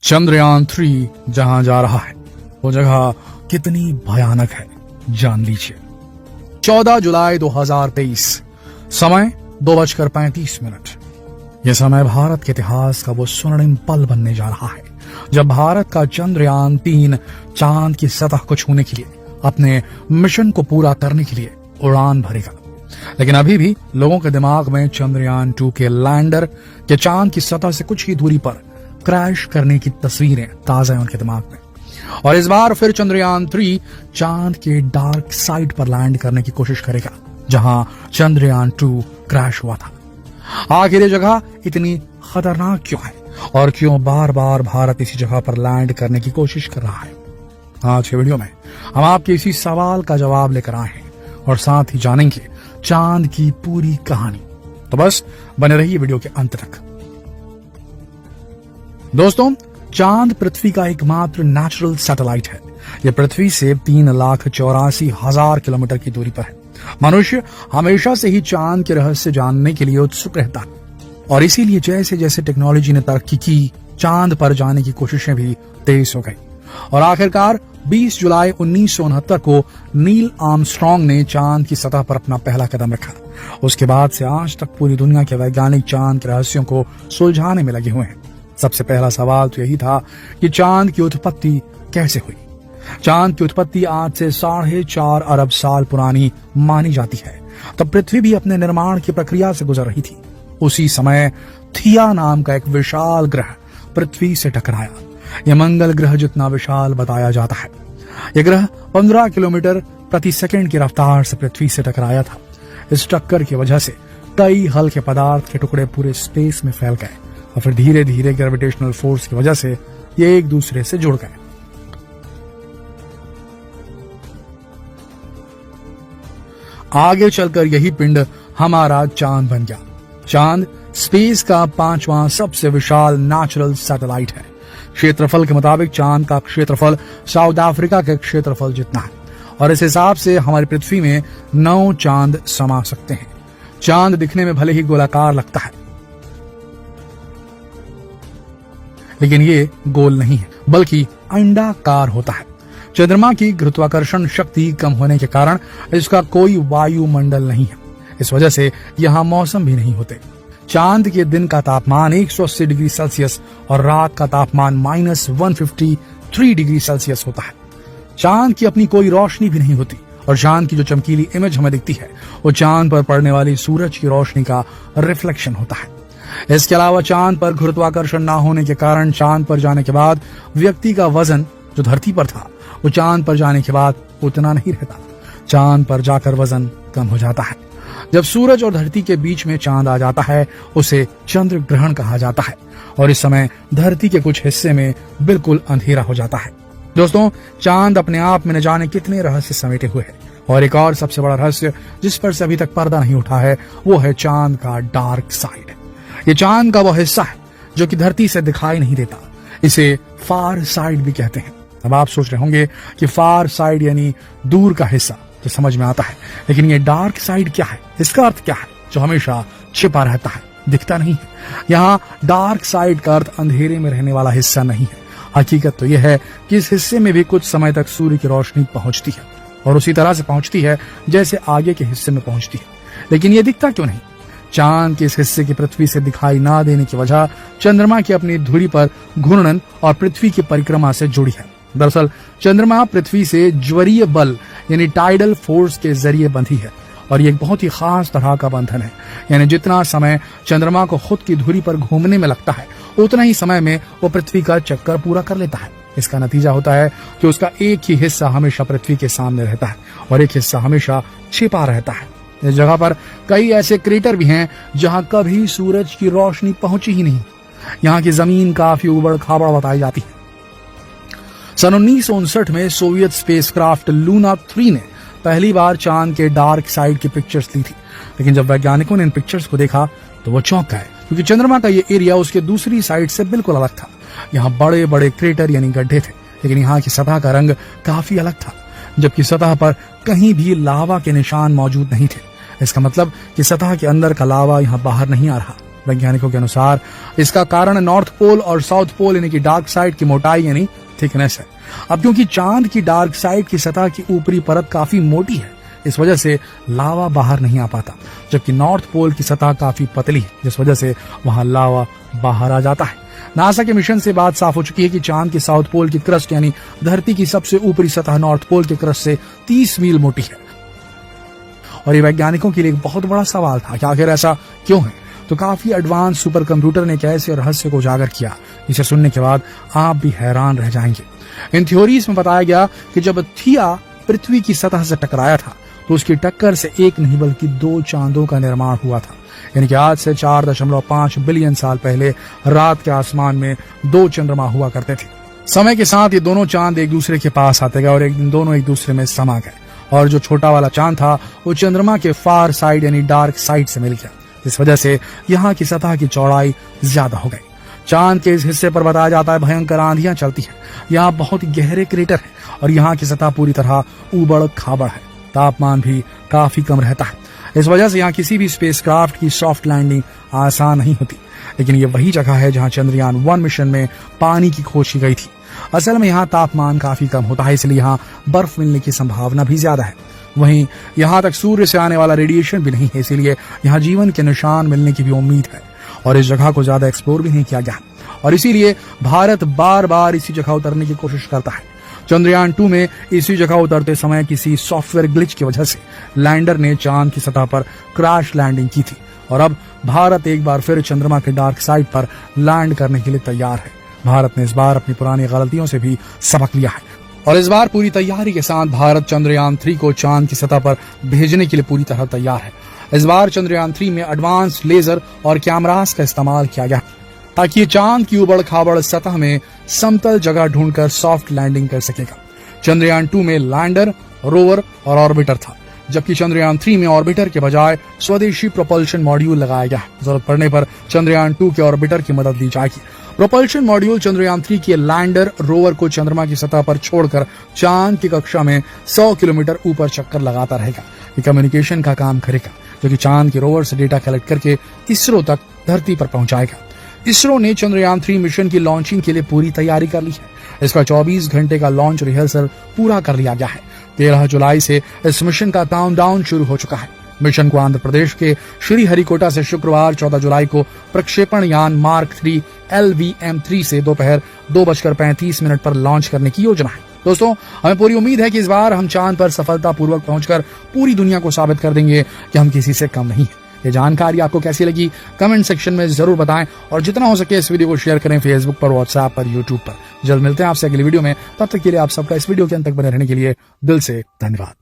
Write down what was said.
चंद्रयान 3 जहां जा रहा है वो जगह कितनी भयानक है जान लीजिए। 14 जुलाई 2023, समय 2:35। यह समय भारत के इतिहास का वो स्वर्णिम पल बनने जा रहा है जब भारत का चंद्रयान 3 चांद की सतह को छूने के लिए अपने मिशन को पूरा करने के लिए उड़ान भरेगा। लेकिन अभी भी लोगों के दिमाग में चंद्रयान 2 के लैंडर के चांद की सतह से कुछ ही दूरी पर क्रैश करने की तस्वीरें ताजा हैं उनके दिमाग में। और इस बार फिर चंद्रयान 3 चांद के डार्क साइड पर लैंड करने की कोशिश करेगा जहां चंद्रयान 2 क्रैश हुआ था। आखिर ये जगह इतनी खतरनाक क्यों है और क्यों बार बार भारत इसी जगह पर लैंड करने की कोशिश कर रहा है? आज के वीडियो में हम आपके इसी सवाल का जवाब लेकर आए हैं और साथ ही जानेंगे चांद की पूरी कहानी। तो बस बने रहिए वीडियो के अंत तक। दोस्तों, चांद पृथ्वी का एकमात्र नेचुरल सैटेलाइट है। यह पृथ्वी से 3,84,000 किलोमीटर की दूरी पर है। मनुष्य हमेशा से ही चांद के रहस्य जानने के लिए उत्सुक रहता है और इसीलिए जैसे जैसे टेक्नोलॉजी ने तरक्की की, चांद पर जाने की कोशिशें भी तेज हो गई और आखिरकार 20 जुलाई 1969 को नील आर्मस्ट्रांग ने चांद की सतह पर अपना पहला कदम रखा। उसके बाद से आज तक पूरी दुनिया के वैज्ञानिक चांद के रहस्यों को सुलझाने में लगे हुए हैं। सबसे पहला सवाल तो यही था कि चांद की उत्पत्ति कैसे हुई। चांद की उत्पत्ति आज से 4.5 अरब साल पुरानी मानी जाती है। तब पृथ्वी भी अपने निर्माण की प्रक्रिया से गुजर रही थी। उसी समय थिया नाम का एक विशाल ग्रह पृथ्वी से टकराया। यह मंगल ग्रह जितना विशाल बताया जाता है। यह ग्रह 15 किलोमीटर प्रति सेकंड की रफ्तार से पृथ्वी से टकराया था। इस टक्कर की वजह से कई हल्के पदार्थ के टुकड़े पूरे स्पेस में फैल गए और फिर धीरे धीरे ग्रेविटेशनल फोर्स की वजह से ये एक दूसरे से जुड़ गए। आगे चलकर यही पिंड हमारा चांद बन गया। चांद स्पेस का 5वां सबसे विशाल नेचुरल सैटेलाइट है। क्षेत्रफल के मुताबिक चांद का क्षेत्रफल साउथ अफ्रीका के क्षेत्रफल जितना है और इस हिसाब से हमारी पृथ्वी में 9 चांद समा सकते हैं। चांद दिखने में भले ही गोलाकार लगता है लेकिन ये गोल नहीं है बल्कि अंडाकार होता है। चंद्रमा की गुरुत्वाकर्षण शक्ति कम होने के कारण इसका कोई वायुमंडल नहीं है। इस वजह से यहाँ मौसम भी नहीं होते। चांद के दिन का तापमान 180 डिग्री सेल्सियस और रात का तापमान -153 डिग्री सेल्सियस होता है। चांद की अपनी कोई रोशनी भी नहीं होती और चांद की जो चमकीली इमेज हमें दिखती है वो चांद पर पड़ने वाली सूरज की रोशनी का रिफ्लेक्शन होता है। इसके अलावा चांद पर गुरुत्वाकर्षण न होने के कारण चांद पर जाने के बाद व्यक्ति का वजन जो धरती पर था वो चांद पर जाने के बाद उतना नहीं रहता। चांद पर जाकर वजन कम हो जाता है। जब सूरज और धरती के बीच में चांद आ जाता है उसे चंद्र ग्रहण कहा जाता है और इस समय धरती के कुछ हिस्से में बिल्कुल अंधेरा हो जाता है। दोस्तों, चांद अपने आप में न जाने कितने रहस्य समेटे हुए है और एक और सबसे बड़ा रहस्य जिस पर से अभी तक पर्दा नहीं उठा है वो है चांद का डार्क साइड। ये चांद का वो हिस्सा है जो कि धरती से दिखाई नहीं देता। इसे फार साइड भी कहते हैं। अब आप सोच रहे होंगे कि फार साइड यानी दूर का हिस्सा, तो समझ में आता है, लेकिन ये डार्क साइड क्या है, इसका अर्थ क्या है? जो हमेशा छिपा रहता है, दिखता नहीं है। यहाँ डार्क साइड का अर्थ अंधेरे में रहने वाला हिस्सा नहीं है। हकीकत तो यह है कि इस हिस्से में भी कुछ समय तक सूर्य की रोशनी पहुंचती है और उसी तरह से पहुंचती है जैसे आगे के हिस्से में पहुंचती है। लेकिन ये दिखता क्यों नहीं? चांद के इस हिस्से की पृथ्वी से दिखाई ना देने की वजह चंद्रमा की अपनी धुरी पर घूर्णन और पृथ्वी की परिक्रमा से जुड़ी है। दरअसल चंद्रमा पृथ्वी से ज्वरीय बल यानी टाइडल फोर्स के जरिए बंधी है और ये एक बहुत ही खास तरह का बंधन है। यानी जितना समय चंद्रमा को खुद की धुरी पर घूमने में लगता है उतना ही समय में वो पृथ्वी का चक्कर पूरा कर लेता है। इसका नतीजा होता है कि उसका एक ही हिस्सा हमेशा पृथ्वी के सामने रहता है और एक हिस्सा हमेशा छिपा रहता है। इस जगह पर कई ऐसे क्रेटर भी हैं जहां कभी सूरज की रोशनी पहुंची ही नहीं। यहाँ की जमीन काफी उबड़ खाबड़ बताई जाती है। सन 1959 में सोवियत स्पेसक्राफ्ट लूना 3 ने पहली बार चांद के डार्क साइड की पिक्चर्स ली थी। लेकिन जब वैज्ञानिकों ने इन पिक्चर्स को देखा तो वो चौंक गए क्योंकि चंद्रमा का ये एरिया उसके दूसरी साइड से बिल्कुल अलग था। यहाँ बड़े बड़े क्रेटर यानी गड्ढे थे, लेकिन यहाँ की सतह का रंग काफी अलग था, जबकि सतह पर कहीं भी लावा के निशान मौजूद नहीं थे। इसका मतलब कि सतह के अंदर का लावा यहाँ बाहर नहीं आ रहा, वैज्ञानिकों के अनुसार इसका कारण नॉर्थ पोल और साउथ पोल यानी कि डार्क साइड की मोटाई यानी थिकनेस है। अब क्योंकि चांद की डार्क साइड की सतह की ऊपरी परत काफी मोटी है, इस वजह से लावा बाहर नहीं आ पाता, जबकि नॉर्थ पोल की सतह काफी पतली है, जिस वजह से वहां लावा बाहर आ जाता है। नासा के मिशन से बात साफ हो चुकी है कि चांद की साउथ पोल की क्रस्ट यानी धरती की सबसे ऊपरी सतह नॉर्थ पोल की क्रस्ट से 30 मील मोटी है। और ये वैज्ञानिकों के लिए एक बहुत बड़ा सवाल था कि आखिर ऐसा क्यों है। तो काफी एडवांस सुपर कंप्यूटर ने एक ऐसे रहस्य को उजागर किया जिसे सुनने के बाद आप भी हैरान रह जाएंगे। इन थ्योरीज में बताया गया कि जब थिया पृथ्वी की सतह से टकराया था तो उसकी टक्कर से एक नहीं बल्कि 2 चांदों का निर्माण हुआ था। यानी कि आज से 4.5 बिलियन साल पहले रात के आसमान में 2 चंद्रमा हुआ करते थे। समय के साथ ये दोनों चांद एक दूसरे के पास आते गए और एक दिन दोनों एक दूसरे में समा गए, और जो छोटा वाला चांद था वो चंद्रमा के फार साइड यानी डार्क साइड से मिल गया। इस वजह से यहाँ की सतह की चौड़ाई ज्यादा हो गई। चांद के इस हिस्से पर बताया जाता है भयंकर आंधियां चलती हैं। यहाँ बहुत गहरे क्रेटर है और यहाँ की सतह पूरी तरह ऊबड़ खाबड़ है। तापमान भी काफी कम रहता है। इस वजह से यहाँ किसी भी स्पेसक्राफ्ट की सॉफ्ट लैंडिंग आसान नहीं होती। लेकिन ये वही जगह है जहाँ चंद्रयान 1 मिशन में पानी की खोज की गई थी। असल में यहाँ तापमान काफी कम होता है, इसलिए यहाँ बर्फ मिलने की संभावना भी ज्यादा है। वहीं यहाँ तक सूर्य से आने वाला रेडिएशन भी नहीं है, इसीलिए यहाँ जीवन के निशान मिलने की भी उम्मीद है। और इस जगह को ज्यादा एक्सप्लोर भी नहीं किया गया, और इसीलिए भारत बार बार इसी जगह उतरने की कोशिश करता है। चंद्रयान 2 में इसी जगह उतरते समय किसी सॉफ्टवेयर ग्लिच की वजह से लैंडर ने चांद की सतह पर क्रैश लैंडिंग की थी, और अब भारत एक बार फिर चंद्रमा के डार्क साइड पर लैंड करने के लिए तैयार है। भारत ने इस बार अपनी पुरानी गलतियों से भी सबक लिया है, और इस बार पूरी तैयारी के साथ भारत चंद्रयान 3 को चांद की सतह पर भेजने के लिए पूरी तरह तैयार है। इस बार चंद्रयान 3 में एडवांस लेजर और कैमरास का इस्तेमाल किया गया ताकि चांद की उबड़ खाबड़ सतह में समतल जगह ढूंढकर सॉफ्ट लैंडिंग कर सकेगा। चंद्रयान 2 में लैंडर, रोवर और ऑर्बिटर था, जबकि चंद्रयान 3 में ऑर्बिटर के बजाय स्वदेशी प्रोपल्शन मॉड्यूल लगाया गया। जरूरत पड़ने पर चंद्रयान 2 के ऑर्बिटर की मदद ली जाएगी। प्रोपल्शन मॉड्यूल चंद्रयान 3 के लैंडर रोवर को चंद्रमा की सतह पर छोड़कर चांद की कक्षा में 100 किलोमीटर ऊपर चक्कर लगाता रहेगा। ये कम्युनिकेशन का काम करेगा, जो कि चांद के रोवर से डेटा कलेक्ट करके इसरो तक धरती पर पहुंचाएगा। इसरो ने चंद्रयान 3 मिशन की लॉन्चिंग के लिए पूरी तैयारी कर ली है। इसका 24 घंटे का लॉन्च रिहर्सल पूरा कर लिया गया है। 13 जुलाई से इस मिशन का काउंटडाउन शुरू हो चुका है। मिशन को आंध्र प्रदेश के श्रीहरिकोटा से शुक्रवार 14 जुलाई को प्रक्षेपण यान मार्क 3 LVM-3 से दोपहर 2:35 पर लॉन्च करने की योजना है। दोस्तों, हमें पूरी उम्मीद है कि इस बार हम चांद पर सफलतापूर्वक पहुंचकर पूरी दुनिया को साबित कर देंगे कि हम किसी से कम नहीं हैं। ये जानकारी आपको कैसी लगी कमेंट सेक्शन में जरूर बताएं, और जितना हो सके इस वीडियो को शेयर करें फेसबुक पर, व्हाट्सएप पर, यूट्यूब पर। जल्द मिलते हैं आपसे अगली वीडियो में। तब तक के लिए आप सबका इस वीडियो के अंत तक बने रहने के लिए दिल से धन्यवाद।